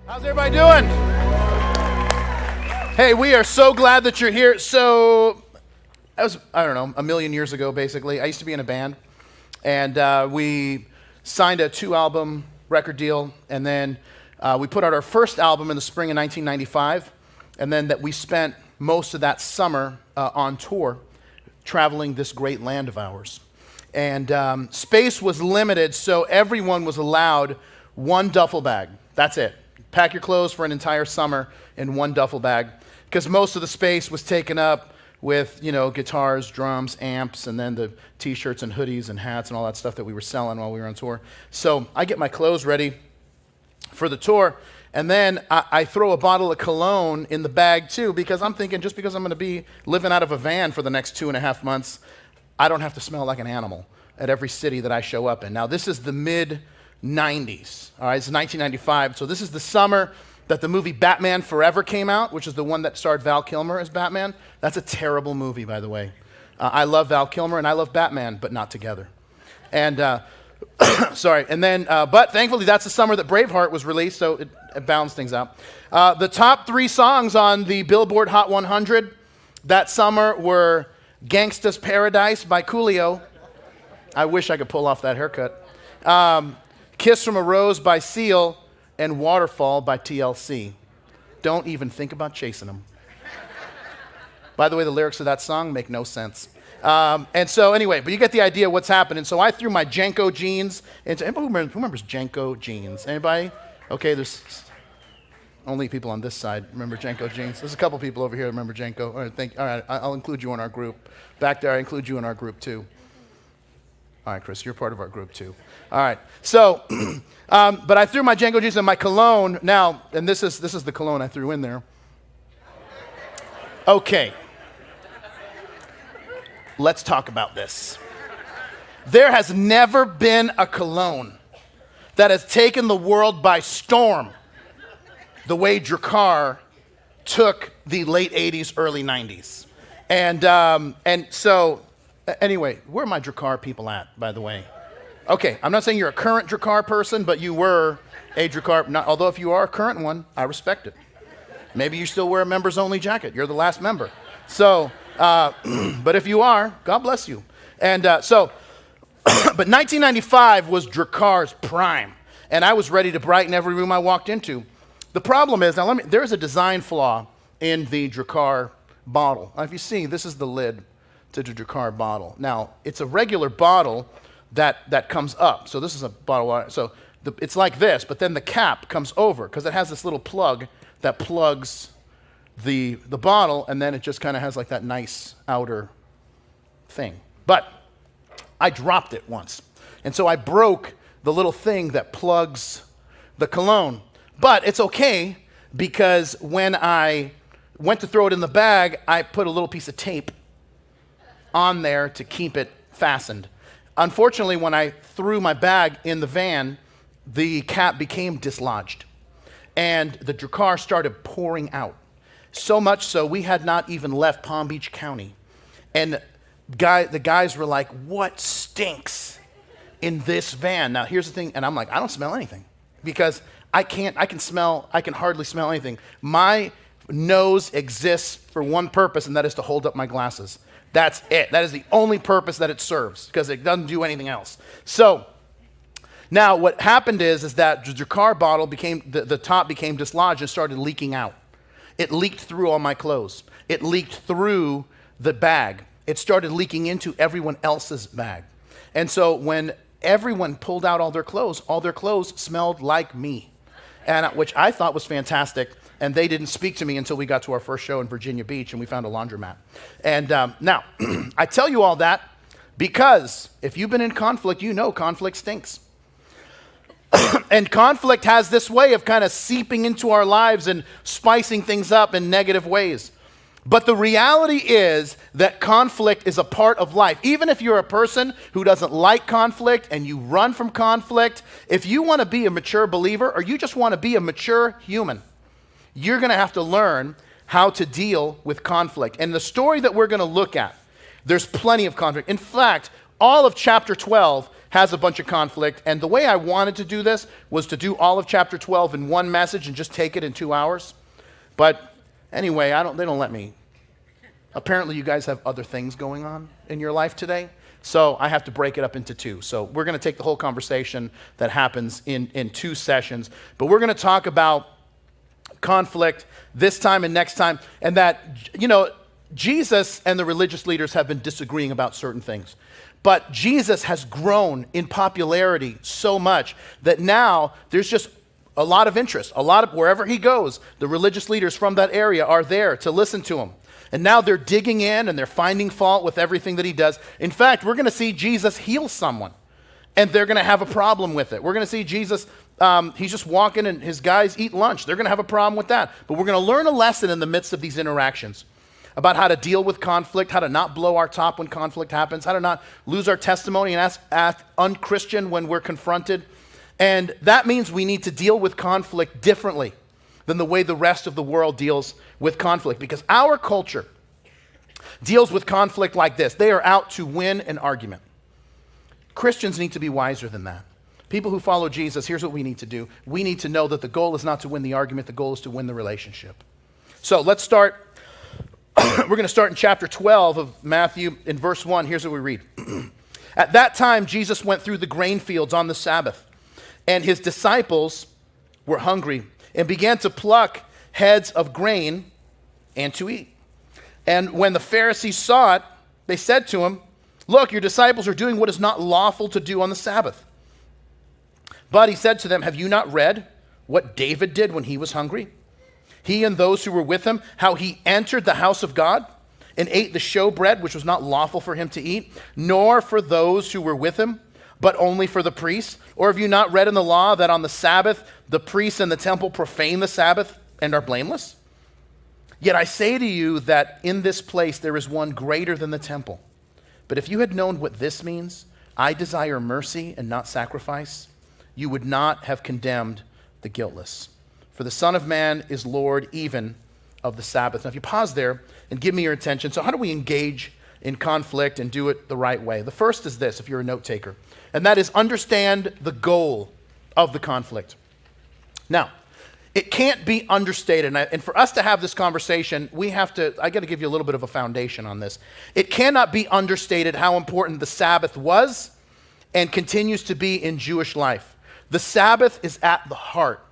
How's everybody doing? Hey, we are so glad that you're here. So, that was, I don't know, a million years ago, basically. I used to be in a band, and we signed a 2-album record deal, and then we put out our first album in the spring of 1995, and then that we spent most of that summer on tour, traveling this great land of ours. And space was limited, so everyone was allowed one duffel bag. That's it. Pack your clothes for an entire summer in one duffel bag, because most of the space was taken up with, guitars, drums, amps, and then the t-shirts and hoodies and hats and all that stuff that we were selling while we were on tour. So I get my clothes ready for the tour, and then I throw a bottle of cologne in the bag too, because I'm thinking just because I'm going to be living out of a van for the next 2.5 months, I don't have to smell like an animal at every city that I show up in. Now, this is the mid-90s, all right? It's 1995, so this is the summer that the movie Batman Forever came out, which is the one that starred Val Kilmer as Batman. That's a terrible movie, by the way. I love Val Kilmer and I love Batman, but not together. And, sorry, and then, but thankfully that's the summer that Braveheart was released, so it balanced things out. The top 3 songs on the Billboard Hot 100 that summer were Gangsta's Paradise by Coolio. I wish I could pull off that haircut. Kiss from a Rose by Seal, and Waterfall by TLC. Don't even think about chasing them. By the way, the lyrics of that song make no sense. And so anyway, but you get the idea of what's happening. So I threw my Jenko jeans into, anybody who remembers Jenko jeans? Anybody? Okay, there's only people on this side remember Jenko jeans. There's a couple people over here that remember Jenko. All right, I'll include you in our group. Back there, I include you in our group too. All right, Chris, you're part of our group too. All right, so, but I threw my Django jeans and my cologne. Now, and this is the cologne I threw in there. Okay, let's talk about this. There has never been a cologne that has taken the world by storm the way Drakkar took the late 80s, early 90s. And so, anyway, where are my Drakkar people at, by the way? Okay, I'm not saying you're a current Drakkar person, but you were a Drakkar, although if you are a current one, I respect it. Maybe you still wear a members-only jacket. You're the last member. So, but if you are, God bless you. And but 1995 was Drakkar's prime, and I was ready to brighten every room I walked into. The problem is, now there's a design flaw in the Drakkar bottle. Now, if you see, this is the lid to the Drakkar bottle. Now, it's a regular bottle that comes up. So this is a bottle of water. So it's like this, but then the cap comes over because it has this little plug that plugs the bottle, and then it just kind of has like that nice outer thing. But I dropped it once, and so I broke the little thing that plugs the cologne. But it's okay, because when I went to throw it in the bag, I put a little piece of tape on there to keep it fastened. Unfortunately, when I threw my bag in the van, the cap became dislodged, and the Drakkar started pouring out. So much so, we had not even left Palm Beach County. And the guys were like, "What stinks in this van?" Now, here's the thing, and I'm like, I don't smell anything, because I can hardly smell anything. My nose exists for one purpose, and that is to hold up my glasses. That's it. That is the only purpose that it serves, because it doesn't do anything else. So now what happened is that the Drakkar bottle the top became dislodged and started leaking out. It leaked through all my clothes. It leaked through the bag. It started leaking into everyone else's bag. And so when everyone pulled out all their clothes smelled like me, and which I thought was fantastic. And they didn't speak to me until we got to our first show in Virginia Beach, and we found a laundromat. And now, I tell you all that because if you've been in conflict, you know conflict stinks. And conflict has this way of kind of seeping into our lives and spicing things up in negative ways. But the reality is that conflict is a part of life. Even if you're a person who doesn't like conflict and you run from conflict, if you want to be a mature believer or you just want to be a mature human, you're going to have to learn how to deal with conflict. And the story that we're going to look at, there's plenty of conflict. In fact, all of chapter 12 has a bunch of conflict. And the way I wanted to do this was to do all of chapter 12 in one message and just take it in 2 hours. But anyway, they don't let me. Apparently you guys have other things going on in your life today. So I have to break it up into two. So we're going to take the whole conversation that happens in 2 sessions. But we're going to talk about conflict this time and next time. And that, Jesus and the religious leaders have been disagreeing about certain things. But Jesus has grown in popularity so much that now there's just a lot of interest. Wherever he goes, the religious leaders from that area are there to listen to him. And now they're digging in and they're finding fault with everything that he does. In fact, we're going to see Jesus heal someone, and they're going to have a problem with it. We're going to see Jesus, he's just walking and his guys eat lunch. They're going to have a problem with that. But we're going to learn a lesson in the midst of these interactions about how to deal with conflict, how to not blow our top when conflict happens, how to not lose our testimony and act unchristian when we're confronted. And that means we need to deal with conflict differently than the way the rest of the world deals with conflict, because our culture deals with conflict like this. They are out to win an argument. Christians need to be wiser than that. People who follow Jesus, here's what we need to do. We need to know that the goal is not to win the argument, the goal is to win the relationship. So let's start. We're going to start in chapter 12 of Matthew in verse 1. Here's what we read. At that time, Jesus went through the grain fields on the Sabbath, and his disciples were hungry and began to pluck heads of grain and to eat. And when the Pharisees saw it, they said to him, "Look, your disciples are doing what is not lawful to do on the Sabbath." But he said to them, "Have you not read what David did when he was hungry? He and those who were with him, how he entered the house of God and ate the showbread, which was not lawful for him to eat, nor for those who were with him, but only for the priests? Or have you not read in the law that on the Sabbath the priests in the temple profane the Sabbath and are blameless? Yet I say to you that in this place there is one greater than the temple. But if you had known what this means, I desire mercy and not sacrifice, you would not have condemned the guiltless. For the Son of Man is Lord even of the Sabbath." Now if you pause there and give me your attention. So how do we engage in conflict and do it the right way? The first is this, if you're a note taker, and that is understand the goal of the conflict. Now, it can't be understated, and for us to have this conversation, I got to give you a little bit of a foundation on this. It cannot be understated how important the Sabbath was and continues to be in Jewish life. The Sabbath is at the heart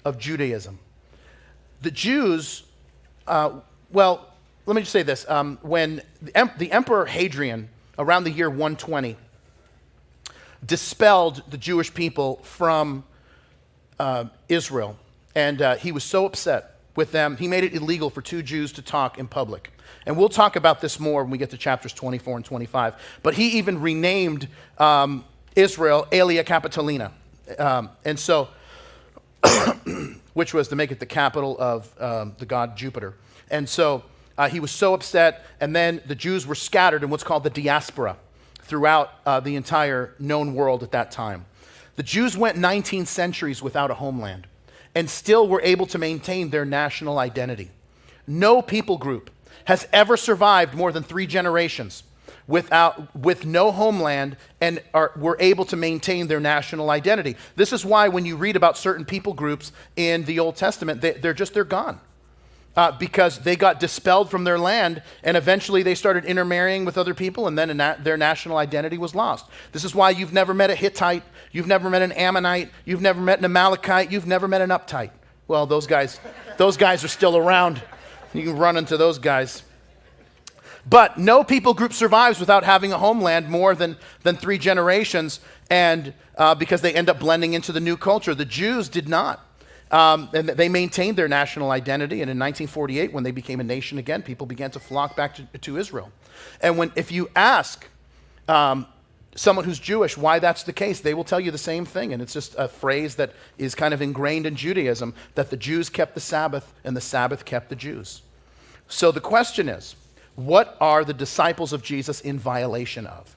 of Judaism. The Jews, let me just say this. When the Emperor Hadrian, around the year 120, dispelled the Jewish people from Israel, and he was so upset with them, he made it illegal for 2 Jews to talk in public. And we'll talk about this more when we get to chapters 24 and 25. But he even renamed Israel Aelia Capitolina. And so, which was to make it the capital of the god Jupiter. And so he was so upset, and then the Jews were scattered in what's called the diaspora throughout the entire known world at that time. The Jews went 19 centuries without a homeland and still were able to maintain their national identity. No people group has ever survived more than 3 generations with no homeland and were able to maintain their national identity. This is why when you read about certain people groups in the Old Testament, they're gone. Because they got dispelled from their land, and eventually they started intermarrying with other people, and then their national identity was lost. This is why you've never met a Hittite, you've never met an Ammonite, you've never met an Amalekite, you've never met an Uptite. Well, those guys are still around. You can run into those guys. But no people group survives without having a homeland more than 3 generations, and because they end up blending into the new culture. The Jews did not. And they maintained their national identity, and in 1948, when they became a nation again, people began to flock back to Israel. And if you ask someone who's Jewish why that's the case, they will tell you the same thing, and it's just a phrase that is kind of ingrained in Judaism, that the Jews kept the Sabbath, and the Sabbath kept the Jews. So the question is, what are the disciples of Jesus in violation of?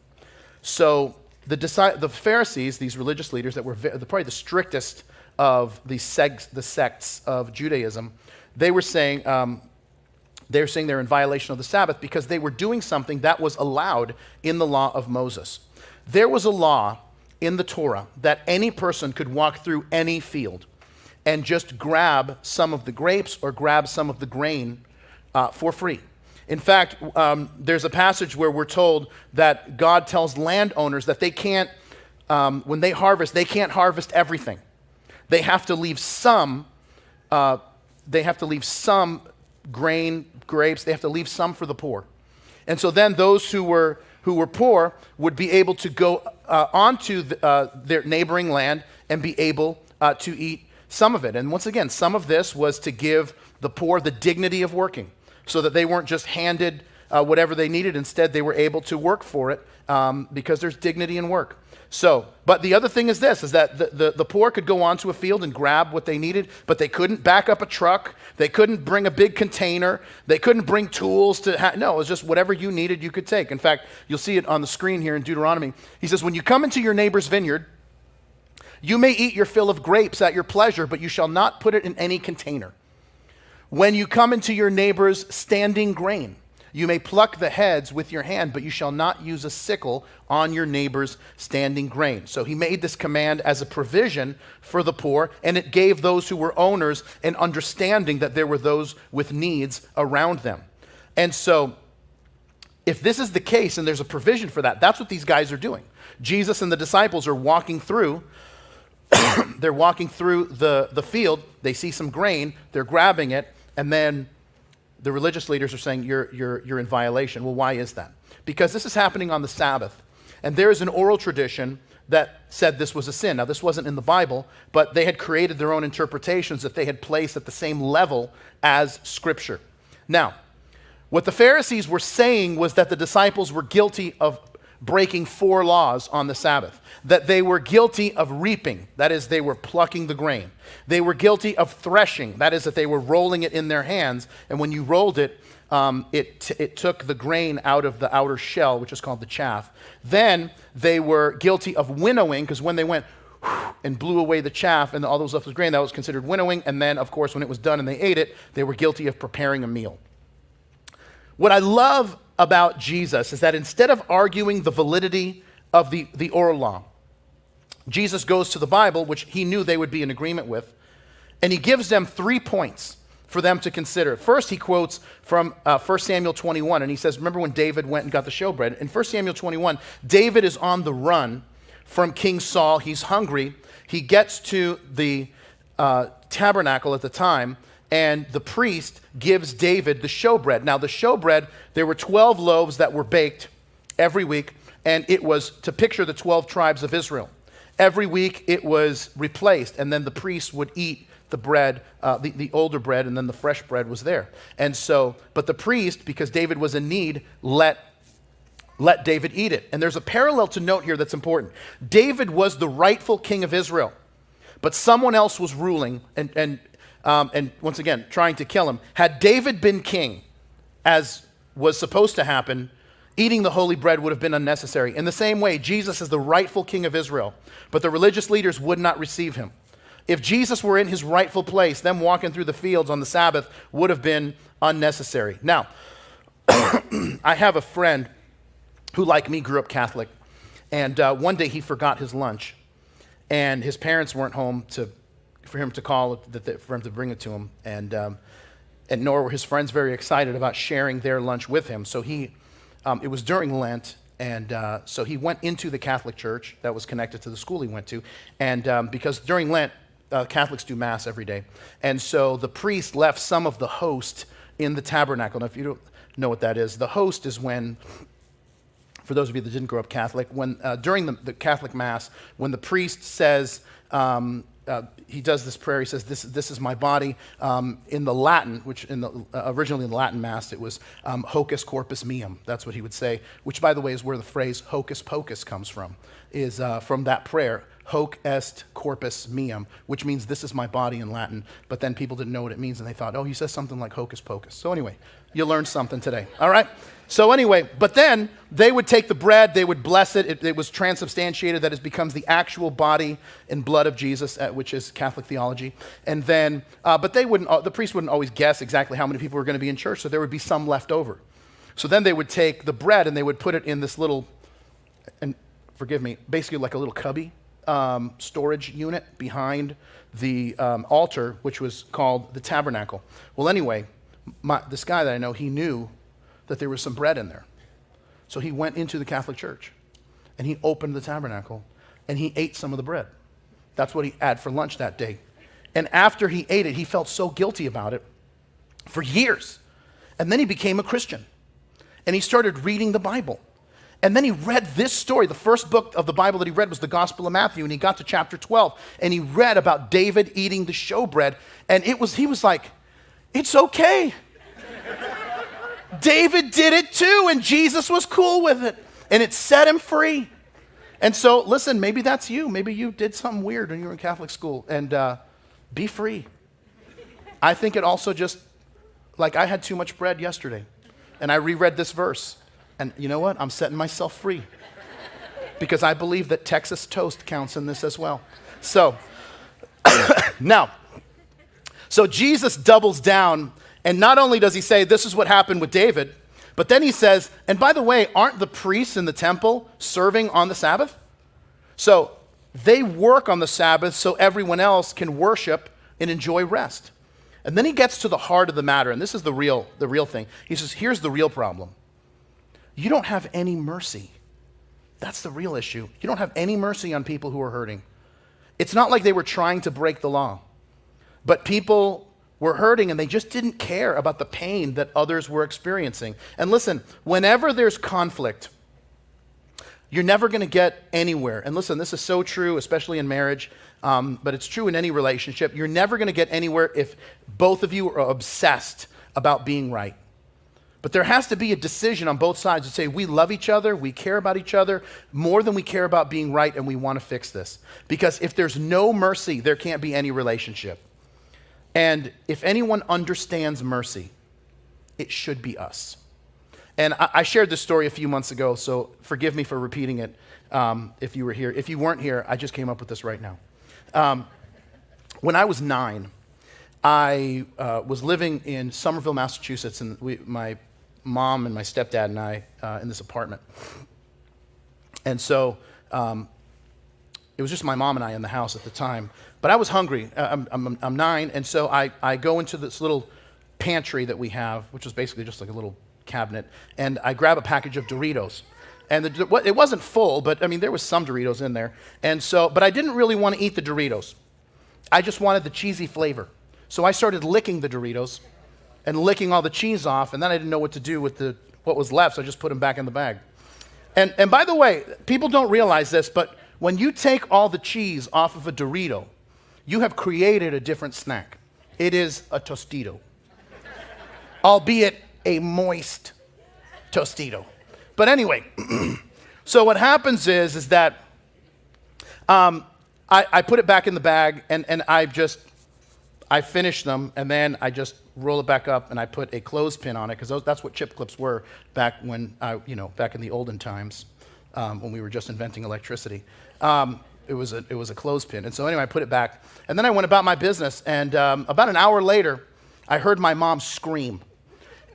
So the Pharisees, these religious leaders that were probably the strictest of the sects of Judaism, they were saying they're in violation of the Sabbath because they were doing something that was allowed in the law of Moses. There was a law in the Torah that any person could walk through any field and just grab some of the grapes or grab some of the grain for free. In fact, there's a passage where we're told that God tells landowners that they can't, when they can't harvest everything. They have to leave some. They have to leave some grain, grapes. They have to leave some for the poor. And so then those who were poor would be able to go onto their neighboring land and be able to eat some of it. And once again, some of this was to give the poor the dignity of working, so that they weren't just handed whatever they needed. Instead, they were able to work for it because there's dignity in work. So, but the other thing is this, is that the poor could go onto a field and grab what they needed, but they couldn't back up a truck. They couldn't bring a big container. They couldn't bring tools to, no, it was just whatever you needed, you could take. In fact, you'll see it on the screen here in Deuteronomy. He says, when you come into your neighbor's vineyard, you may eat your fill of grapes at your pleasure, but you shall not put it in any container. When you come into your neighbor's standing grain, you may pluck the heads with your hand, but you shall not use a sickle on your neighbor's standing grain. So he made this command as a provision for the poor, and it gave those who were owners an understanding that there were those with needs around them. And so if this is the case and there's a provision for that, that's what these guys are doing. Jesus and the disciples are walking through. They're walking through the field. They see some grain. They're grabbing it, and then the religious leaders are saying, you're in violation. Well, why is that? Because this is happening on the Sabbath. And there is an oral tradition that said this was a sin. Now, this wasn't in the Bible, but they had created their own interpretations that they had placed at the same level as Scripture. Now, what the Pharisees were saying was that the disciples were guilty of breaking 4 laws on the Sabbath, that they were guilty of reaping, that is, they were plucking the grain. They were guilty of threshing, that is, that they were rolling it in their hands, and when you rolled it, it took the grain out of the outer shell, which is called the chaff. Then they were guilty of winnowing, because when they went and blew away the chaff and all those left with grain, that was considered winnowing, and then, of course, when it was done and they ate it, they were guilty of preparing a meal. What I love about Jesus is that instead of arguing the validity of the oral law, Jesus goes to the Bible, which he knew they would be in agreement with, and he gives them 3 points for them to consider. First, he quotes from 1 Samuel 21, and he says, remember when David went and got the showbread? In 1 Samuel 21, David is on the run from King Saul. He's hungry. He gets to the tabernacle at the time, and the priest gives David the showbread. Now, the showbread, there were 12 loaves that were baked every week, and it was to picture the 12 tribes of Israel. Every week, it was replaced, and then the priest would eat the bread, the older bread, and then the fresh bread was there. And so, but the priest, because David was in need, let David eat it. And there's a parallel to note here that's important. David was the rightful king of Israel, but someone else was ruling, and once again, trying to kill him. Had David been king, as was supposed to happen, eating the holy bread would have been unnecessary. In the same way, Jesus is the rightful king of Israel, but the religious leaders would not receive him. If Jesus were in his rightful place, them walking through the fields on the Sabbath would have been unnecessary. Now, I have a friend who, like me, grew up Catholic, and one day he forgot his lunch, and his parents weren't home for him to call, for him to bring it to him, and nor were his friends very excited about sharing their lunch with him. So it was during Lent, and so he went into the Catholic church that was connected to the school he went to, and because during Lent, Catholics do Mass every day, and so the priest left some of the host in the tabernacle. Now, if you don't know what that is, the host is when, for those of you that didn't grow up Catholic, when during the Catholic Mass, when the priest says, he does this prayer. He says, "This is my body." In the Latin, which originally in the Latin Mass, it was "hocus corpus meum." That's what he would say. Which, by the way, is where the phrase "hocus pocus" comes from. Is from that prayer, "Hoc est corpus meum," which means "this is my body" in Latin. But then people didn't know what it means, and they thought, "Oh, he says something like hocus pocus." So anyway, you learned something today. All right. So anyway, but then they would take the bread, they would bless it. It was transubstantiated, that it becomes the actual body and blood of Jesus, which is Catholic theology. And then, but the priest wouldn't always guess exactly how many people were going to be in church, so there would be some left over. So then they would take the bread and they would put it in this little, and forgive me, basically like a little cubby storage unit behind the altar, which was called the tabernacle. Well, anyway, this guy that I know, he knew that there was some bread in there. So he went into the Catholic Church, and he opened the tabernacle, and he ate some of the bread. That's what he had for lunch that day. And after he ate it, he felt so guilty about it for years. And then he became a Christian, and he started reading the Bible. And then he read this story. The first book of the Bible that he read was the Gospel of Matthew, and he got to chapter 12, and he read about David eating the showbread, and he was like, it's okay. David did it too, and Jesus was cool with it, and it set him free. And so, listen, maybe that's you. Maybe you did something weird when you were in Catholic school, and be free. I think it also just, like I had too much bread yesterday, and I reread this verse. And you know what? I'm setting myself free because I believe that Texas toast counts in this as well. So now, so Jesus doubles down, and not only does he say this is what happened with David, but then he says, and by the way, aren't the priests in the temple serving on the Sabbath? So they work on the Sabbath so everyone else can worship and enjoy rest. And then he gets to the heart of the matter, and this is the real thing. He says, here's the real problem. You don't have any mercy. That's the real issue. You don't have any mercy on people who are hurting. It's not like they were trying to break the law, but people were hurting and they just didn't care about the pain that others were experiencing. And listen, whenever there's conflict, you're never going to get anywhere. And listen, this is so true, especially in marriage, but it's true in any relationship. You're never going to get anywhere if both of you are obsessed about being right. But there has to be a decision on both sides to say we love each other, we care about each other more than we care about being right, and we want to fix this. Because if there's no mercy, there can't be any relationship. And if anyone understands mercy, it should be us. And I shared this story a few months ago, so forgive me for repeating it if you were here. If you weren't here, I just came up with this right now. When I was 9, I was living in Somerville, Massachusetts, and my mom and my stepdad and I in this apartment. And so it was just my mom and I in the house at the time. But I was hungry. I'm 9, and so I go into this little pantry that we have, which was basically just like a little cabinet, and I grab a package of Doritos. And it wasn't full, but I mean, there was some Doritos in there. And so, but I didn't really want to eat the Doritos. I just wanted the cheesy flavor. So I started licking the Doritos and licking all the cheese off, and then I didn't know what to do with what was left, so I just put them back in the bag. And by the way, people don't realize this, but when you take all the cheese off of a Dorito, you have created a different snack. It is a Tostito, albeit a moist Tostito. But anyway, so what happens is that I put it back in the bag, and I finish them, and then I just roll it back up, and I put a clothespin on it, because that's what chip clips were back when back in the olden times, when we were just inventing electricity. It was a clothespin, and so anyway, I put it back, and then I went about my business, and about an hour later, I heard my mom scream,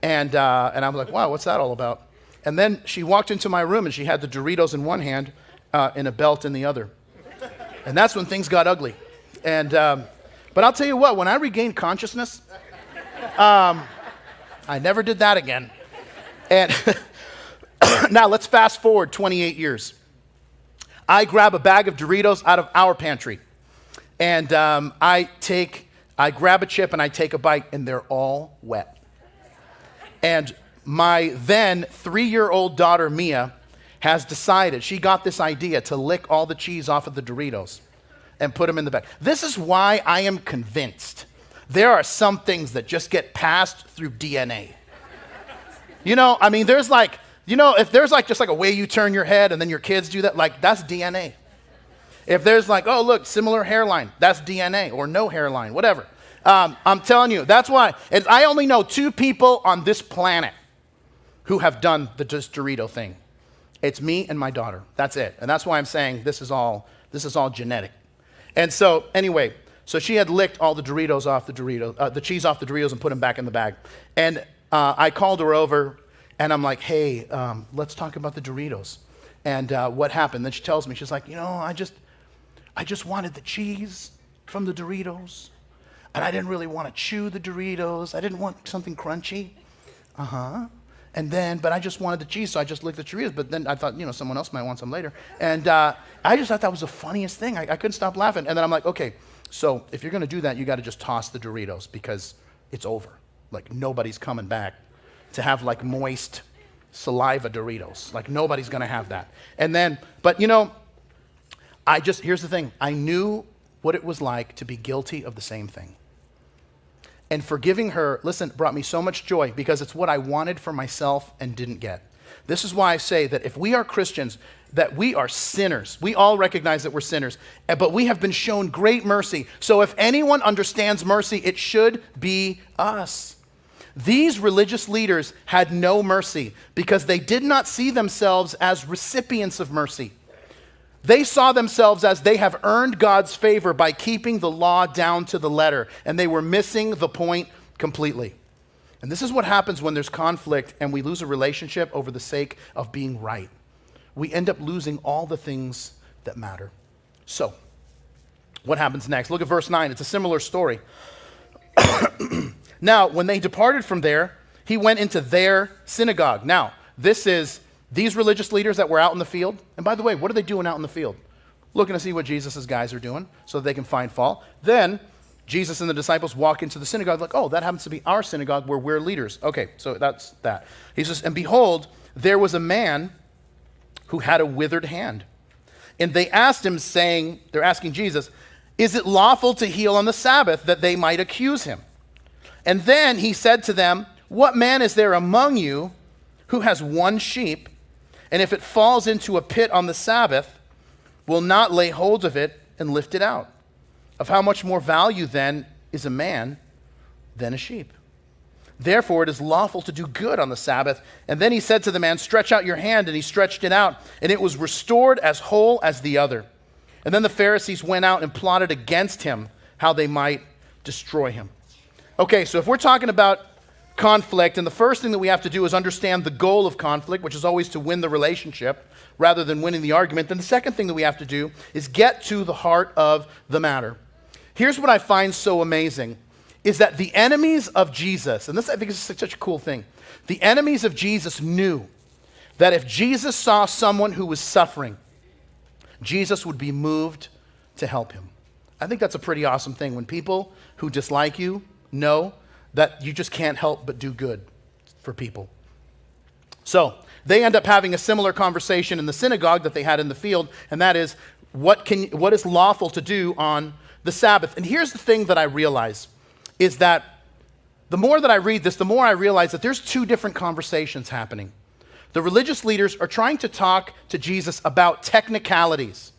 and I was like, wow, what's that all about? And then she walked into my room, and she had the Doritos in one hand and a belt in the other, and that's when things got ugly. And but I'll tell you what, when I regained consciousness, I never did that again. And now let's fast forward 28 years. I grab a bag of Doritos out of our pantry, and I grab a chip and I take a bite, and they're all wet. And my then 3-year-old daughter, Mia, has decided, she got this idea to lick all the cheese off of the Doritos and put them in the bag. This is why I am convinced there are some things that just get passed through DNA. I mean, there's like, if there's like just like a way you turn your head and then your kids do that, like that's DNA. If there's like, oh, look, similar hairline, that's DNA, or no hairline, whatever. I'm telling you, that's why. And I only know 2 people on this planet who have done the Dorito thing. It's me and my daughter. That's it. And that's why I'm saying this is all genetic. And so anyway, so she had licked all the Doritos off the cheese off the Doritos and put them back in the bag. And I called her over, and I'm like, hey, let's talk about the Doritos. And what happened? Then she tells me, she's like, I just wanted the cheese from the Doritos. And I didn't really want to chew the Doritos. I didn't want something crunchy. But I just wanted the cheese, so I just licked the Doritos. But then I thought, someone else might want some later. And I just thought that was the funniest thing. I couldn't stop laughing. And then I'm like, okay, so if you're going to do that, you got to just toss the Doritos because it's over. Like nobody's coming back to have like moist saliva Doritos. Like nobody's going to have that. And then, but here's the thing. I knew what it was like to be guilty of the same thing. And forgiving her, listen, brought me so much joy because it's what I wanted for myself and didn't get. This is why I say that if we are Christians, that we are sinners. We all recognize that we're sinners, but we have been shown great mercy. So if anyone understands mercy, it should be us. These religious leaders had no mercy because they did not see themselves as recipients of mercy. They saw themselves as they have earned God's favor by keeping the law down to the letter, and they were missing the point completely. And this is what happens when there's conflict and we lose a relationship over the sake of being right. We end up losing all the things that matter. So, what happens next? Look at verse 9. It's a similar story. Now, when they departed from there, he went into their synagogue. Now, this is these religious leaders that were out in the field. And by the way, what are they doing out in the field? Looking to see what Jesus' guys are doing so that they can find fault. Then Jesus and the disciples walk into the synagogue like, oh, that happens to be our synagogue where we're leaders. Okay, so that's that. He says, and behold, there was a man who had a withered hand. And they asked him, saying, they're asking Jesus, is it lawful to heal on the Sabbath, that they might accuse him? And then he said to them, what man is there among you who has one sheep, and if it falls into a pit on the Sabbath, will not lay hold of it and lift it out? Of how much more value then is a man than a sheep? Therefore it is lawful to do good on the Sabbath. And then he said to the man, stretch out your hand, and he stretched it out, and it was restored as whole as the other. And then the Pharisees went out and plotted against him how they might destroy him. Okay, so if we're talking about conflict, and the first thing that we have to do is understand the goal of conflict, which is always to win the relationship rather than winning the argument, then the second thing that we have to do is get to the heart of the matter. Here's what I find so amazing, is that the enemies of Jesus, and this I think is such a cool thing, the enemies of Jesus knew that if Jesus saw someone who was suffering, Jesus would be moved to help him. I think that's a pretty awesome thing when people who dislike you know that you just can't help but do good for people. So they end up having a similar conversation in the synagogue that they had in the field, and that is, what is lawful to do on the Sabbath? And here's the thing that I realize, is that the more that I read this, the more I realize that there's two different conversations happening. The religious leaders are trying to talk to Jesus about technicalities,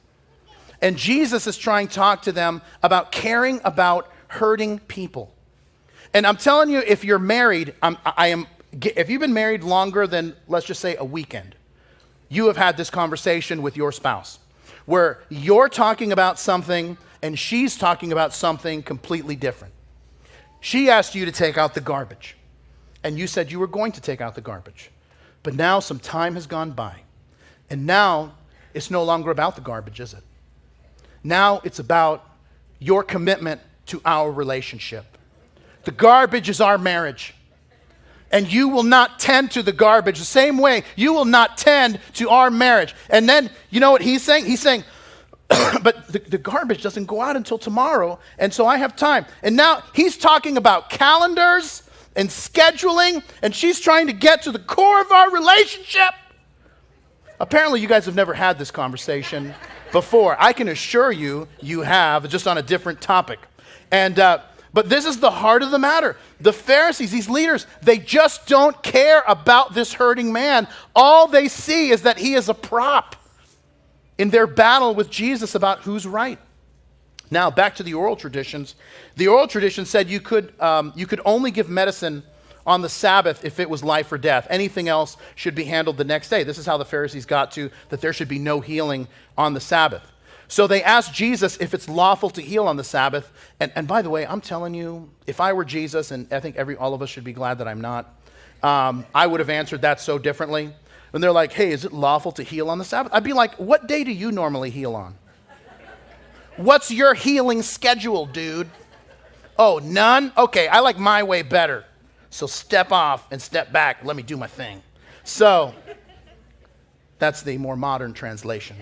and Jesus is trying to talk to them about caring about hurting people. And I'm telling you, if you're married, if you've been married longer than, let's just say, a weekend, you have had this conversation with your spouse where you're talking about something and she's talking about something completely different. She asked you to take out the garbage, and you said you were going to take out the garbage. But now some time has gone by, and now it's no longer about the garbage, is it? Now it's about your commitment to our relationship. The garbage is our marriage. And you will not tend to the garbage the same way you will not tend to our marriage. And then, you know what he's saying? He's saying, but the garbage doesn't go out until tomorrow, and so I have time. And now he's talking about calendars and scheduling, and she's trying to get to the core of our relationship. Apparently you guys have never had this conversation before. I can assure you, you have, just on a different topic. And but this is the heart of the matter. The Pharisees, these leaders, they just don't care about this hurting man. All they see is that he is a prop in their battle with Jesus about who's right. Now, back to the oral traditions. The oral tradition said you could only give medicine on the Sabbath if it was life or death. Anything else should be handled the next day. This is how the Pharisees got to that there should be no healing on the Sabbath. So they asked Jesus if it's lawful to heal on the Sabbath. And by the way, I'm telling you, if I were Jesus, and I think all of us should be glad that I'm not, I would have answered that so differently. when they're like, hey, is it lawful to heal on the Sabbath? I'd be like, what day do you normally heal on? What's your healing schedule, dude? Oh, none? Okay, I like my way better. So step off and step back. Let me do my thing. So that's the more modern translation.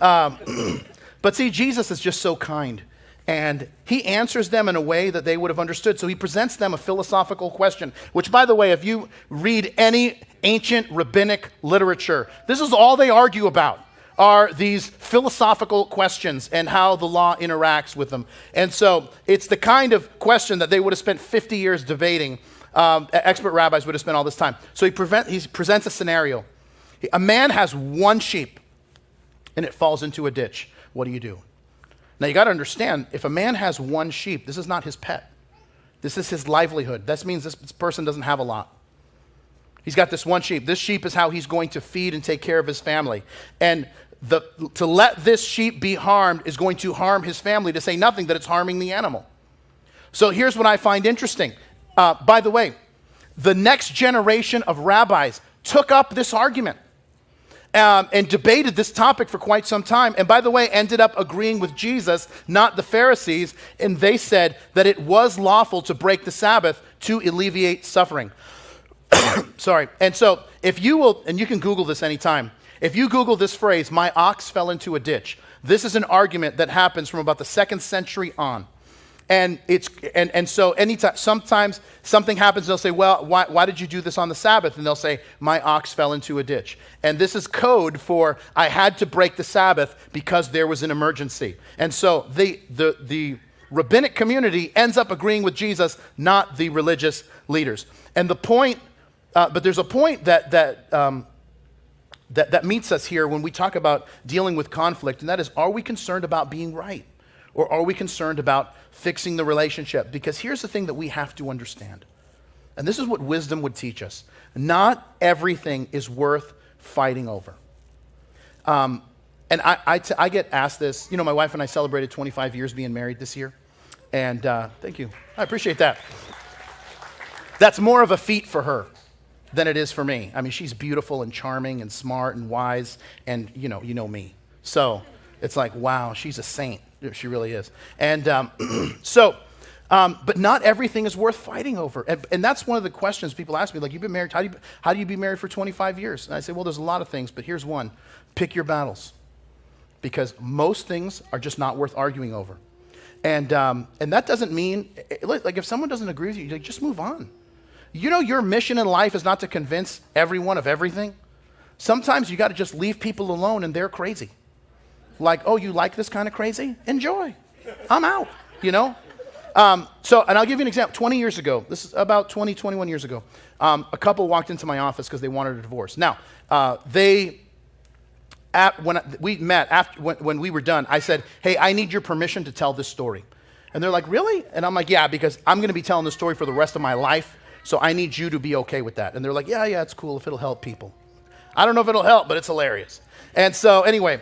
But see, Jesus is just so kind. And he answers them in a way that they would have understood. So he presents them a philosophical question, which, by the way, if you read any ancient rabbinic literature, this is all they argue about, are these philosophical questions and how the law interacts with them. And so it's the kind of question that they would have spent 50 years debating. Expert rabbis would have spent all this time. So he presents a scenario. A man has one sheep, and it falls into a ditch. What do you do? Now, you got to understand, if a man has one sheep, this is not his pet. This is his livelihood. That means this person doesn't have a lot. He's got this one sheep. This sheep is how he's going to feed and take care of his family. And to let this sheep be harmed is going to harm his family, to say nothing that it's harming the animal. So here's what I find interesting. By the way, the next generation of rabbis took up this argument. And debated this topic for quite some time. And by the way, ended up agreeing with Jesus, not the Pharisees. And they said that it was lawful to break the Sabbath to alleviate suffering. Sorry. And so if you will, and you can Google this anytime. If you Google this phrase, my ox fell into a ditch, this is an argument that happens from about the 2nd century on. And so anytime, sometimes something happens, they'll say, well, why did you do this on the Sabbath? And they'll say, my ox fell into a ditch. And this is code for, I had to break the Sabbath because there was an emergency. And so the rabbinic community ends up agreeing with Jesus, not the religious leaders. And the point, but there's a point that meets us here when we talk about dealing with conflict, and that is, are we concerned about being right? Or are we concerned about fixing the relationship? Because here's the thing that we have to understand. And this is what wisdom would teach us. Not everything is worth fighting over. And I get asked this. You know, my wife and I celebrated 25 years being married this year. And thank you. I appreciate that. That's more of a feat for her than it is for me. I mean, she's beautiful and charming and smart and wise. And, you know me. So it's like, wow, she's a saint. She really is. And but not everything is worth fighting over. And that's one of the questions people ask me, like, you've been married, how do you be married for 25 years? And I say, well, there's a lot of things, but here's one. Pick your battles. Because most things are just not worth arguing over. And that doesn't mean, like, if someone doesn't agree with you, like, just move on. You know, your mission in life is not to convince everyone of everything. Sometimes you got to just leave people alone and they're crazy. Like, oh, you like this kind of crazy? Enjoy. I'm out, you know? And I'll give you an example. 20 years ago, this is about 21 years ago, a couple walked into my office because they wanted a divorce. Now, when we met, when we were done, I said, hey, I need your permission to tell this story. And they're like, really? And I'm like, yeah, because I'm going to be telling this story for the rest of my life, so I need you to be okay with that. And they're like, yeah, it's cool if it'll help people. I don't know if it'll help, but it's hilarious. And so anyway...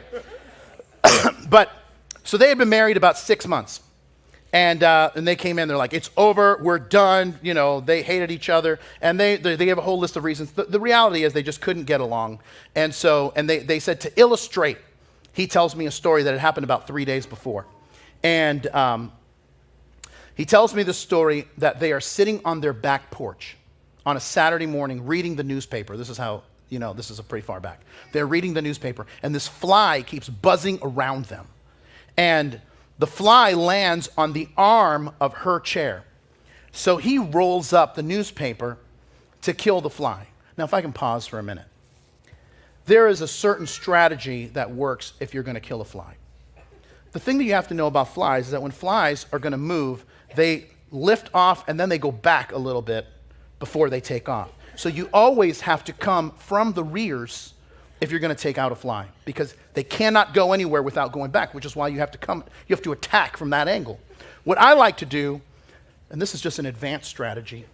So they had been married about 6 months, and they came in. They're like, "It's over. We're done." You know, they hated each other, and they gave a whole list of reasons. The reality is they just couldn't get along, and they said, to illustrate, he tells me a story that had happened about 3 days before, and he tells me the story that they are sitting on their back porch on a Saturday morning reading the newspaper. This is how. You know, this is a pretty far back. They're reading the newspaper, and this fly keeps buzzing around them. And the fly lands on the arm of her chair. So he rolls up the newspaper to kill the fly. Now, if I can pause for a minute. There is a certain strategy that works if you're going to kill a fly. The thing that you have to know about flies is that when flies are going to move, they lift off, and then they go back a little bit before they take off. So you always have to come from the rears if you're going to take out a fly, because they cannot go anywhere without going back, which is why you have to attack from that angle. What I like to do, and this is just an advanced strategy,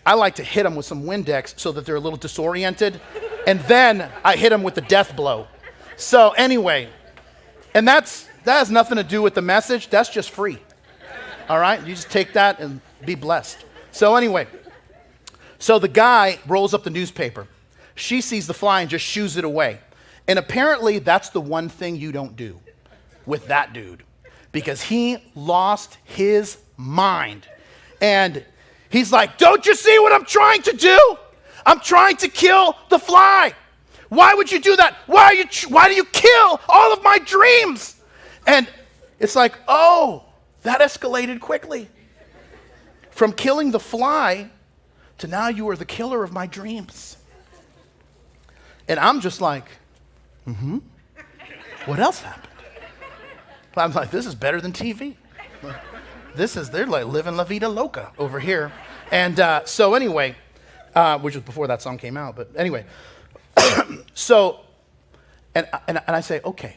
I like to hit them with some Windex so that they're a little disoriented, and then I hit them with the death blow. So anyway, and that has nothing to do with the message. That's just free. All right? You just take that and be blessed. So anyway, so the guy rolls up the newspaper. she sees the fly and just shoos it away. And apparently that's the one thing you don't do with that dude, because he lost his mind. And he's like, don't you see what I'm trying to do? I'm trying to kill the fly. Why would you do that? Why do you kill all of my dreams? And it's like, oh, that escalated quickly. From killing the fly to now you are the killer of my dreams. And I'm just like, what else happened? I'm like, this is better than TV. They're like living La Vida Loca over here. And so anyway, which was before that song came out, but anyway. So, and I say, okay,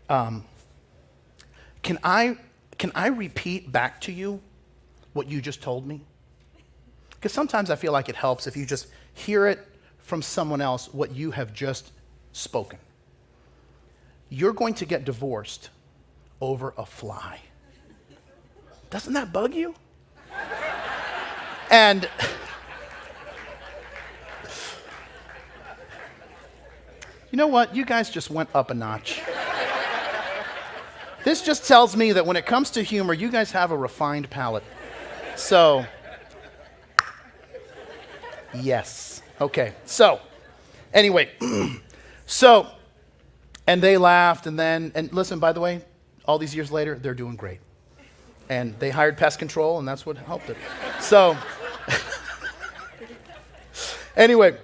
can I repeat back to you what you just told me? Because sometimes I feel like it helps if you just hear it from someone else, what you have just spoken. You're going to get divorced over a fly. Doesn't that bug you? And you know what? You guys just went up a notch. This just tells me that when it comes to humor, you guys have a refined palate. So, yes. Okay. So, anyway, and they laughed, and listen, by the way, all these years later, they're doing great. And they hired pest control, and that's what helped it. So, anyway,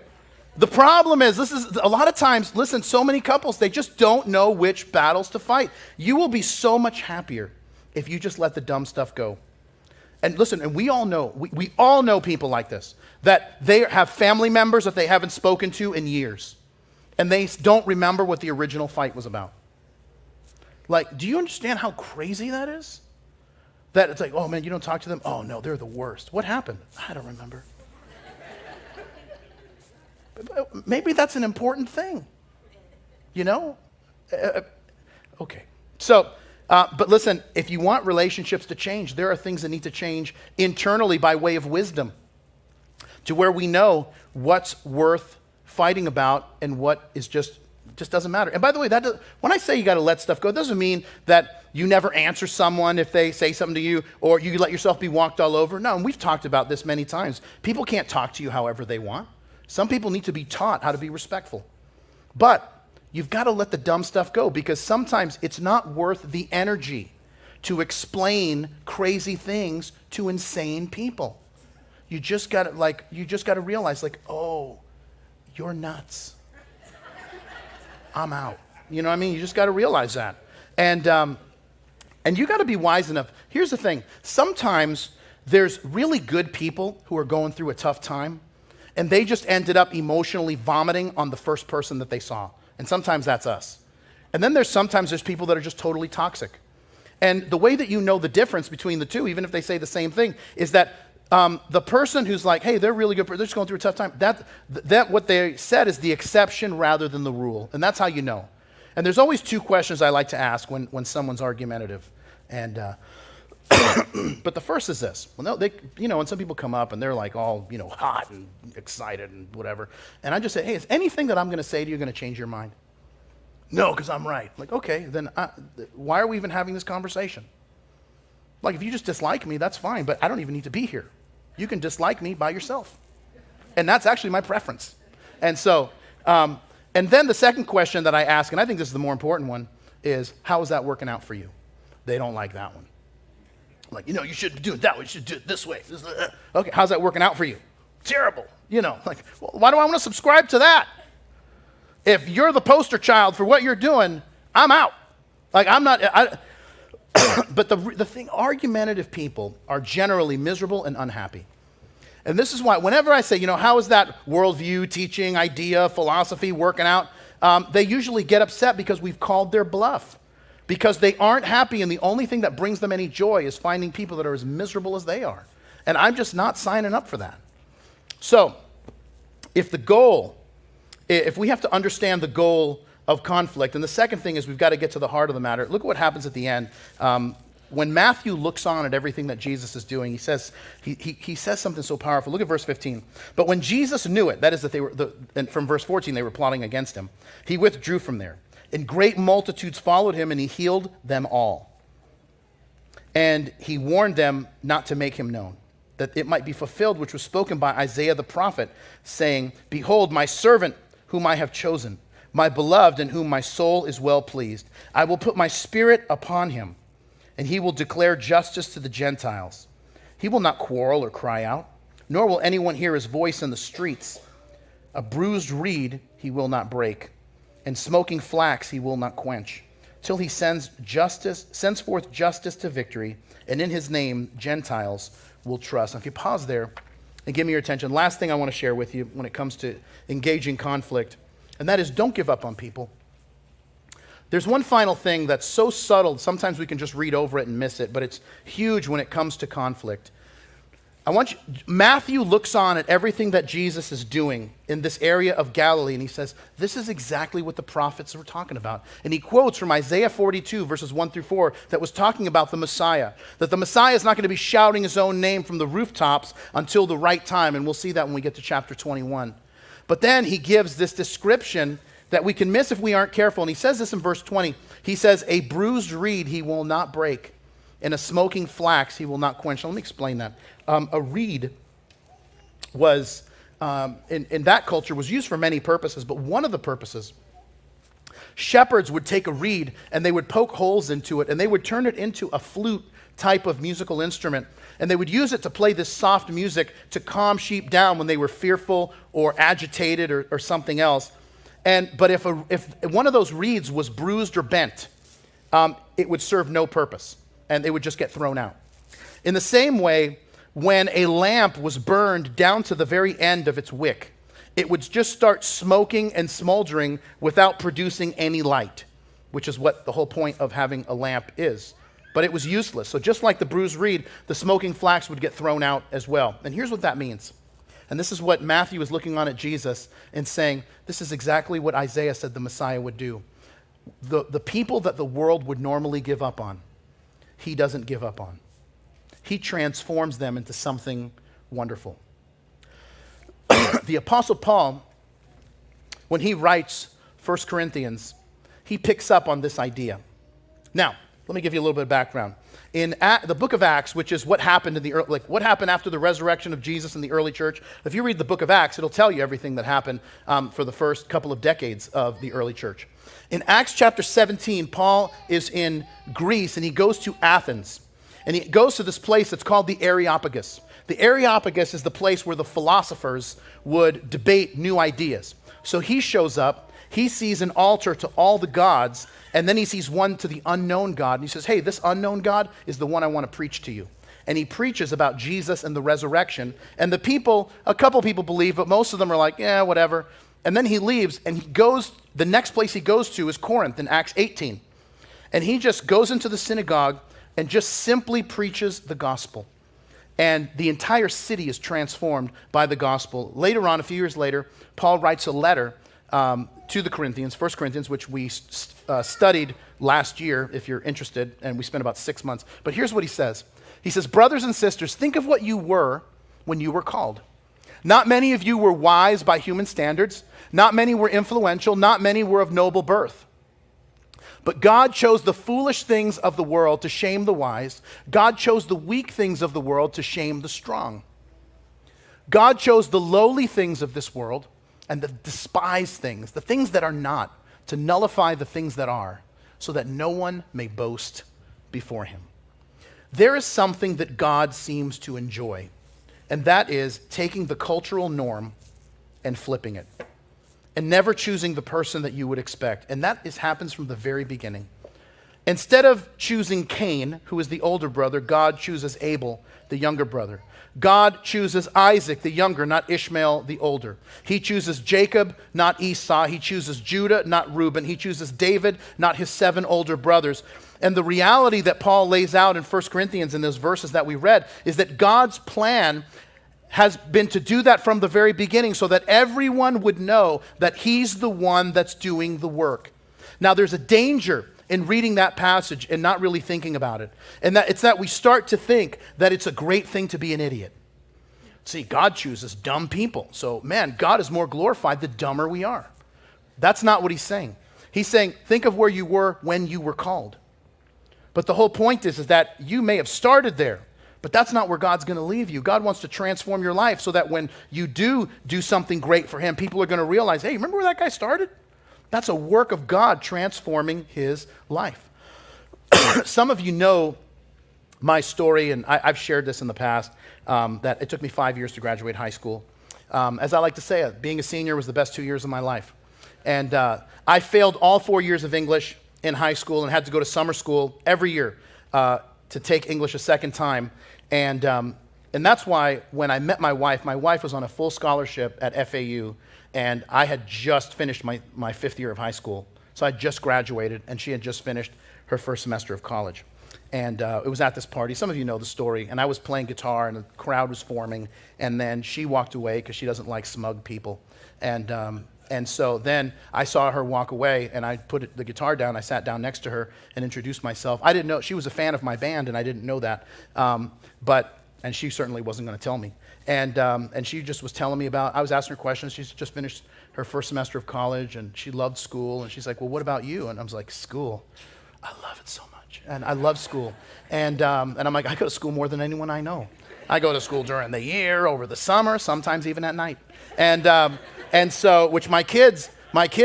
the problem is, this is a lot of times, listen, so many couples, they just don't know which battles to fight. You will be so much happier if you just let the dumb stuff go. And listen, and we all know, we all know people like this, that they have family members that they haven't spoken to in years, and they don't remember what the original fight was about. Like, do you understand how crazy that is? That it's like, oh man, you don't talk to them? Oh no, they're the worst. What happened? I don't remember. Maybe that's an important thing, you know? Okay. So, but listen, if you want relationships to change, there are things that need to change internally by way of wisdom, to where we know what's worth fighting about and what is just doesn't matter. And by the way, when I say you got to let stuff go, it doesn't mean that you never answer someone if they say something to you, or you let yourself be walked all over. No, and we've talked about this many times. People can't talk to you however they want. Some people need to be taught how to be respectful. But you've got to let the dumb stuff go, because sometimes it's not worth the energy to explain crazy things to insane people. You just got to realize, like, oh, you're nuts. I'm out. You know what I mean? You just got to realize that. And you got to be wise enough. Here's the thing. Sometimes there's really good people who are going through a tough time, and they just ended up emotionally vomiting on the first person that they saw. And sometimes that's us. And then sometimes there's people that are just totally toxic. And the way that you know the difference between the two, even if they say the same thing, is that the person who's like, hey, they're really good, they're just going through a tough time, that what they said is the exception rather than the rule. And that's how you know. And there's always two questions I like to ask when someone's argumentative. And but the first is this. Well, when some people come up and they're like all, hot and excited and whatever, and I just say, hey, is anything that I'm going to say to you going to change your mind? No, because I'm right. Like, okay, then why are we even having this conversation? Like, if you just dislike me, that's fine, but I don't even need to be here. You can dislike me by yourself. And that's actually my preference. And so, and then the second question that I ask, and I think this is the more important one, is how is that working out for you? They don't like that one. Like, you shouldn't do it that way. You should do it this way. Okay, how's that working out for you? Terrible. Like, well, why do I want to subscribe to that? If you're the poster child for what you're doing, I'm out. Like, I'm not. But the thing, argumentative people are generally miserable and unhappy. And this is why, whenever I say, how is that worldview, teaching, idea, philosophy working out? They usually get upset because we've called their bluff. Because they aren't happy, and the only thing that brings them any joy is finding people that are as miserable as they are. And I'm just not signing up for that. So, if we have to understand the goal of conflict, and the second thing is we've got to get to the heart of the matter. Look at what happens at the end. when Matthew looks on at everything that Jesus is doing, he says something so powerful. Look at verse 15. But when Jesus knew it, that is that and from verse 14, they were plotting against him, he withdrew from there. And great multitudes followed him, and he healed them all. And he warned them not to make him known, that it might be fulfilled which was spoken by Isaiah the prophet, saying, Behold, my servant whom I have chosen, my beloved in whom my soul is well pleased. I will put my spirit upon him, and he will declare justice to the Gentiles. He will not quarrel or cry out, nor will anyone hear his voice in the streets. A bruised reed he will not break, and smoking flax he will not quench, till he sends forth justice to victory, and in his name Gentiles will trust. Now, if you pause there and give me your attention, last thing I want to share with you when it comes to engaging conflict, and that is don't give up on people. There's one final thing that's so subtle, sometimes we can just read over it and miss it, but it's huge when it comes to conflict. Matthew looks on at everything that Jesus is doing in this area of Galilee, and he says, this is exactly what the prophets were talking about. And he quotes from Isaiah 42, verses 1 through 4, that was talking about the Messiah, that the Messiah is not going to be shouting his own name from the rooftops until the right time, and we'll see that when we get to chapter 21. But then he gives this description that we can miss if we aren't careful. And he says this in verse 20. He says, a bruised reed he will not break, and a smoking flax he will not quench. Now, let me explain that. A reed was, in that culture, was used for many purposes, but one of the purposes, shepherds would take a reed and they would poke holes into it, and they would turn it into a flute type of musical instrument. And they would use it to play this soft music to calm sheep down when they were fearful or agitated or something else. But if one of those reeds was bruised or bent, it would serve no purpose, and it would just get thrown out. In the same way, when a lamp was burned down to the very end of its wick, it would just start smoking and smoldering without producing any light, which is what the whole point of having a lamp is. But it was useless. So just like the bruised reed, the smoking flax would get thrown out as well. And here's what that means. And this is what Matthew is looking on at Jesus and saying, this is exactly what Isaiah said the Messiah would do. The people that the world would normally give up on, he doesn't give up on. He transforms them into something wonderful. The Apostle Paul, when he writes 1 Corinthians, he picks up on this idea. Now, let me give you a little bit of background. In the book of Acts, which is what happened what happened after the resurrection of Jesus in the early church, if you read the book of Acts, it'll tell you everything that happened for the first couple of decades of the early church. In Acts chapter 17, Paul is in Greece and he goes to Athens. And he goes to this place that's called the Areopagus. The Areopagus is the place where the philosophers would debate new ideas. So he shows up, he sees an altar to all the gods, and then he sees one to the unknown God. And he says, hey, this unknown God is the one I want to preach to you. And he preaches about Jesus and the resurrection. And the people, a couple people believe, but most of them are like, yeah, whatever. And then he leaves, and he goes, the next place he goes to is Corinth in Acts 18. And he just goes into the synagogue and just simply preaches the gospel. And the entire city is transformed by the gospel. Later on, a few years later, Paul writes a letter to the Corinthians, 1 Corinthians, which we studied last year, if you're interested, and we spent about 6 months. But here's what he says. He says, brothers and sisters, think of what you were when you were called. Not many of you were wise by human standards. Not many were influential. Not many were of noble birth. But God chose the foolish things of the world to shame the wise. God chose the weak things of the world to shame the strong. God chose the lowly things of this world and the despised things, the things that are not, to nullify the things that are, so that no one may boast before him. There is something that God seems to enjoy, and that is taking the cultural norm and flipping it, and never choosing the person that you would expect. And that happens from the very beginning. Instead of choosing Cain, who is the older brother, God chooses Abel, the younger brother. God chooses Isaac, the younger, not Ishmael, the older. He chooses Jacob, not Esau. He chooses Judah, not Reuben. He chooses David, not his 7 older brothers. And the reality that Paul lays out in 1 Corinthians in those verses that we read is that God's plan has been to do that from the very beginning so that everyone would know that he's the one that's doing the work. Now, there's a danger in reading that passage and not really thinking about it. And that it's that we start to think that it's a great thing to be an idiot. See, God chooses dumb people. So, man, God is more glorified the dumber we are. That's not what he's saying. He's saying, think of where you were when you were called. But the whole point is that you may have started there, but that's not where God's going to leave you. God wants to transform your life so that when you do something great for him, people are going to realize, hey, remember where that guy started? That's a work of God transforming his life. Some of you know my story, and I've shared this in the past, that it took me 5 years to graduate high school. As I like to say, being a senior was the best 2 years of my life. And I failed all 4 years of English in high school and had to go to summer school every year to take English a second time. And that's why when I met my wife was on a full scholarship at FAU, and I had just finished my fifth year of high school. So I just graduated, and she had just finished her first semester of college. And it was at this party. Some of you know the story. And I was playing guitar, and the crowd was forming. And then she walked away because she doesn't like smug people. And so then I saw her walk away, and I put the guitar down. I sat down next to her and introduced myself. I didn't know. She was a fan of my band, and I didn't know that. And she certainly wasn't going to tell me. And she just was telling me I was asking her questions. She's just finished her first semester of college, and she loved school. And she's like, well, what about you? And I was like, school. I love it so much. And I love school. And I'm like, I go to school more than anyone I know. I go to school during the year, over the summer, sometimes even at night. And so, which my kids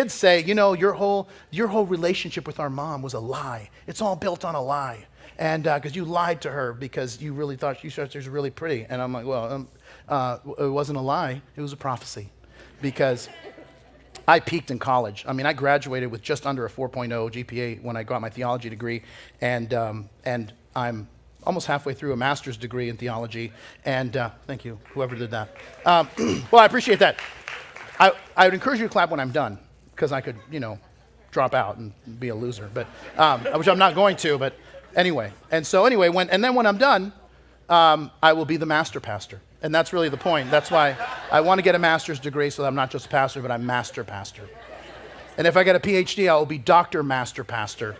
say, you know, your whole relationship with our mom was a lie. It's all built on a lie. And because you lied to her because you really thought she was really pretty. And I'm like, well, it wasn't a lie. It was a prophecy. Because I peaked in college. I mean, I graduated with just under a 4.0 GPA when I got my theology degree. And I'm almost halfway through a master's degree in theology. And thank you, whoever did that. Well, I appreciate that. I would encourage you to clap when I'm done, because I could, drop out and be a loser, but which I'm not going to. But anyway, and then when I'm done, I will be the master pastor, and that's really the point. That's why I want to get a master's degree, so that I'm not just a pastor, but I'm master pastor. And if I get a PhD, I will be Dr. Master Pastor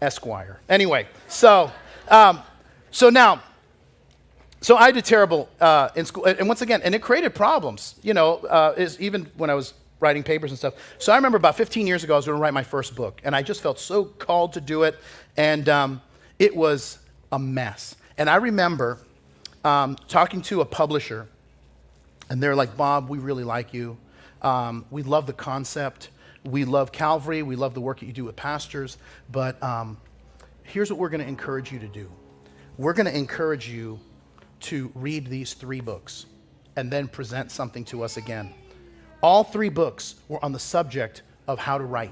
Esquire. Anyway, so I did terrible in school, and once again, and it created problems, even when I was writing papers and stuff. So I remember about 15 years ago, I was going to write my first book, and I just felt so called to do it, and it was a mess. And I remember talking to a publisher, and they're like, Bob, we really like you. We love the concept. We love Calvary. We love the work that you do with pastors, but here's what we're going to encourage you to do. We're going to encourage you to read these 3 books and then present something to us again. All 3 books were on the subject of how to write.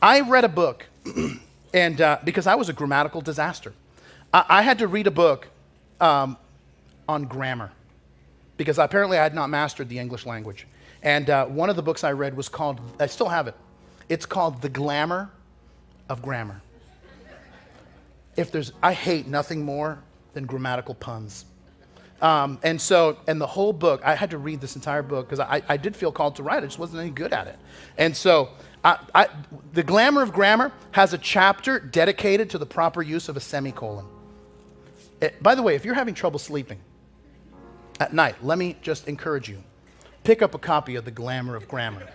I read a book, and because I was a grammatical disaster, I had to read a book on grammar, because apparently I had not mastered the English language. And one of the books I read was called, I still have it, it's called The Glamour of Grammar. I hate nothing more than grammatical puns. And the whole book, I had to read this entire book because I did feel called to write. I just wasn't any good at it. And so The Glamour of Grammar has a chapter dedicated to the proper use of a semicolon. By the way, if you're having trouble sleeping at night, let me just encourage you. Pick up a copy of The Glamour of Grammar.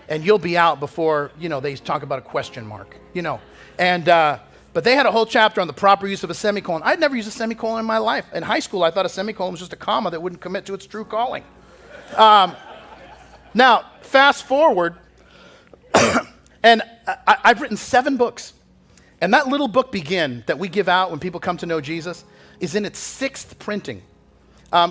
And you'll be out before, they talk about a question mark, But they had a whole chapter on the proper use of a semicolon. I'd never used a semicolon in my life. In high school, I thought a semicolon was just a comma that wouldn't commit to its true calling. Now, fast forward, and I've written 7 books. And that little book, Begin, that we give out when people come to know Jesus, is in its 6th printing.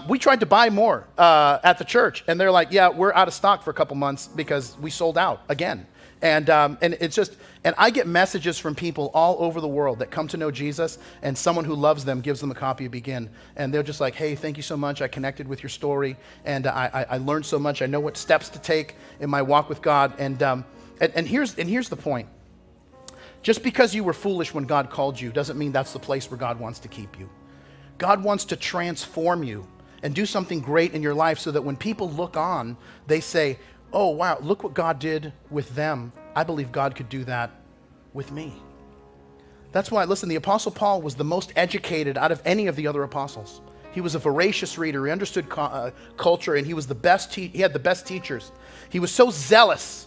We tried to buy more at the church, and they're like, yeah, we're out of stock for a couple months because we sold out again. And it's just, and I get messages from people all over the world that come to know Jesus, and someone who loves them gives them a copy of Begin. And they're just like, hey, thank you so much. I connected with your story, and I learned so much. I know what steps to take in my walk with God. And here's the point. Just because you were foolish when God called you doesn't mean that's the place where God wants to keep you. God wants to transform you and do something great in your life so that when people look on, they say, oh, wow, look what God did with them I believe God could do that with me. That's why, listen, the Apostle Paul was the most educated out of any of the other apostles. He was a voracious reader. He understood culture, and he was he had the best teachers. He was so zealous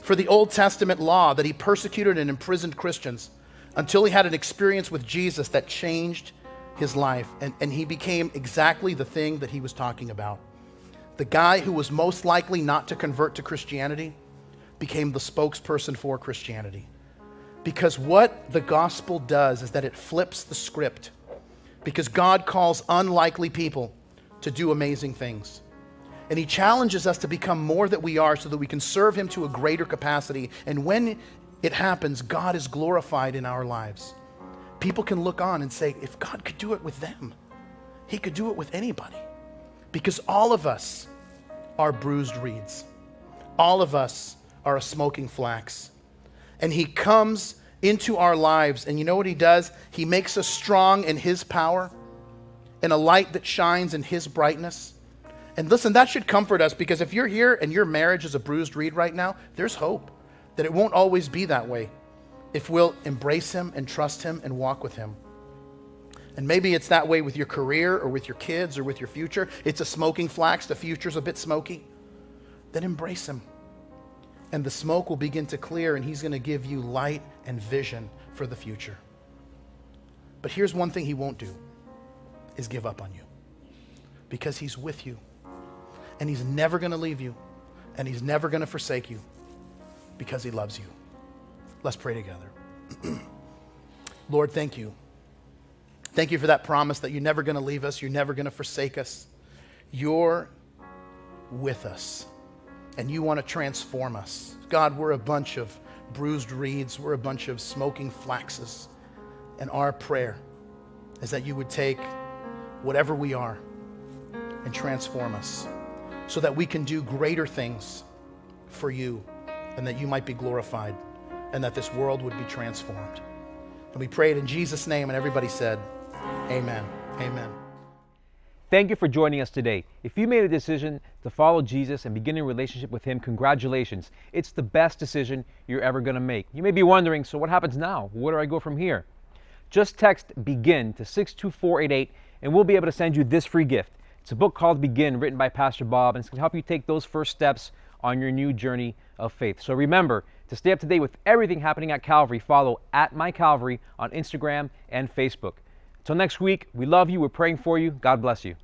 for the Old Testament law that he persecuted and imprisoned Christians until he had an experience with Jesus that changed his life, and he became exactly the thing that he was talking about. The guy who was most likely not to convert to Christianity became the spokesperson for Christianity. Because what the gospel does is that it flips the script. Because God calls unlikely people to do amazing things. And he challenges us to become more that we are so that we can serve him to a greater capacity. And when it happens, God is glorified in our lives. People can look on and say, if God could do it with them, he could do it with anybody. Because all of us are bruised reeds. All of us are a smoking flax. And he comes into our lives, and you know what he does? He makes us strong in his power and a light that shines in his brightness. And listen, that should comfort us, because if you're here and your marriage is a bruised reed right now, there's hope that it won't always be that way if we'll embrace him and trust him and walk with him. And maybe it's that way with your career or with your kids or with your future. It's a smoking flax, the future's a bit smoky. Then embrace him. And the smoke will begin to clear, and he's going to give you light and vision for the future. But here's one thing he won't do, is give up on you. Because he's with you. And he's never going to leave you. And he's never going to forsake you. Because he loves you. Let's pray together. Lord, thank you. Thank you for that promise that you're never going to leave us. You're never going to forsake us. You're with us. And you want to transform us. God, we're a bunch of bruised reeds. We're a bunch of smoking flaxes. And our prayer is that you would take whatever we are and transform us so that we can do greater things for you and that you might be glorified and that this world would be transformed. And we pray it in Jesus' name, and everybody said, amen. Amen. Thank you for joining us today. If you made a decision to follow Jesus and begin a relationship with him, congratulations. It's the best decision you're ever going to make. You may be wondering, so what happens now? Where do I go from here? Just text BEGIN to 62488 and we'll be able to send you this free gift. It's a book called Begin, written by Pastor Bob, and it's going to help you take those first steps on your new journey of faith. So remember, to stay up to date with everything happening at Calvary, follow @MyCalvary on Instagram and Facebook. Until next week, we love you. We're praying for you. God bless you.